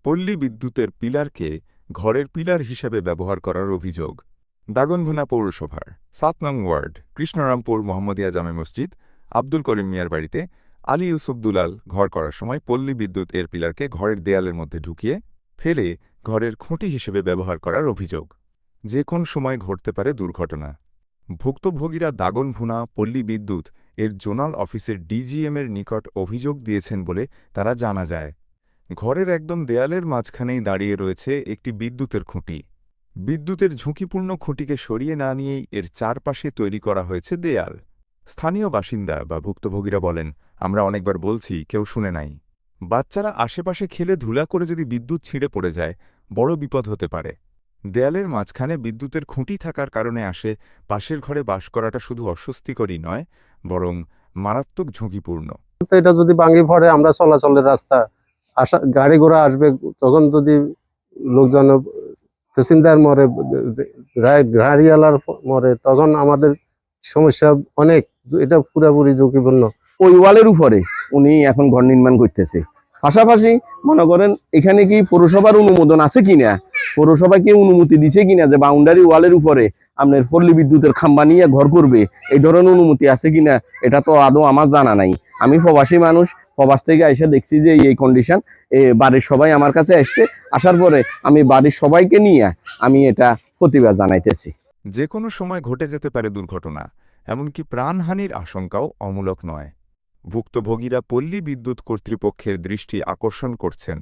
পল্লী বিদ্যুতের পিলারকে ঘরের পিলার হিসেবে ব্যবহার করার অভিযোগ। দাগনভূঞা পৌরসভার ৭ নং ওয়ার্ড কৃষ্ণরামপুর মোহাম্মদিয়া জামে মসজিদ আব্দুল করিম মিয়ার বাড়িতে আলী ইউসুফ দুলাল ঘর করার সময় পল্লী বিদ্যুৎ এর পিলারকে ঘরের দেয়ালের মধ্যে ঢুকিয়ে ফেলে ঘরের খুঁটি হিসেবে ব্যবহার করার অভিযোগ। যে কোন সময় ঘটতে পারে দুর্ঘটনা। ভুক্তভোগীরা দাগনভূঞা পল্লী বিদ্যুৎ এর জোনাল অফিসের ডিজিএমের নিকট অভিযোগ দিয়েছেন বলে তারা জানা যায়। ঘরের একদম দেয়ালের মাঝখানেই দাঁড়িয়ে রয়েছে একটি বিদ্যুতের খুঁটি। বিদ্যুতের ঝুঁকিপূর্ণ খুঁটিকে সরিয়ে না নিয়েই এর চারপাশে তৈরি করা হয়েছে দেয়াল। স্থানীয় বাসিন্দা বা ভুক্তভোগীরা বলেন, আমরা অনেকবার বলছি, কেউ শুনে নাই। বাচ্চারা আশেপাশে খেলে ধুলা করে যদি বিদ্যুৎ ছিঁড়ে পড়ে যায়, বড় বিপদ হতে পারে। দেয়ালের মাঝখানে বিদ্যুতের খুঁটি থাকার কারণে পাশের ঘরে বাস করাটা শুধু অস্বস্তিকরই নয়, বরং মারাত্মক ঝুঁকিপূর্ণ। এটা যদি ভাঙি পড়ে, আমরা চলাচলের রাস্তা গাড়ি ঘোড়া আসবে, তখন যদি লোকজন প্যাসেঞ্জার মরে, গাড়িওয়ালার মরে, তখন আমাদের সমস্যা অনেক। এটা পুরোপুরি ঝুঁকিপূর্ণ। ওই ওয়ালের উপরে উনি এখন ঘর নির্মাণ করতেছে। পাশাপাশি মনে করেন এখানে কি পৌরসভার অনুমোদন আছে কিনা, পৌরসভা কি অনুমতি দিছে কিনা যে বাউন্ডারি ওয়ালের উপরে আপনার পল্লী বিদ্যুতের খাম্বা নিয়ে ঘর করবে, এই ধরনের অনুমতি আছে কিনা এটা তো আদৌ আমার জানা নাই। আমি প্রবাসী মানুষ, প্রবাস থেকে এসে দেখছি যে এই কন্ডিশন। বাড়ির সবাই আমার কাছে আসছে, আসার পরে আমি বাড়ির সবাইকে নিয়ে আমি এটা প্রতিবাদ জানাইতেছি। যে কোনো সময় ঘটে যেতে পারে দুর্ঘটনা, এমনকি প্রাণহানির আশঙ্কাও অমূলক নয়। ভুক্তভোগীরা পল্লী বিদ্যুৎ কর্তৃপক্ষের দৃষ্টি আকর্ষণ করছেন।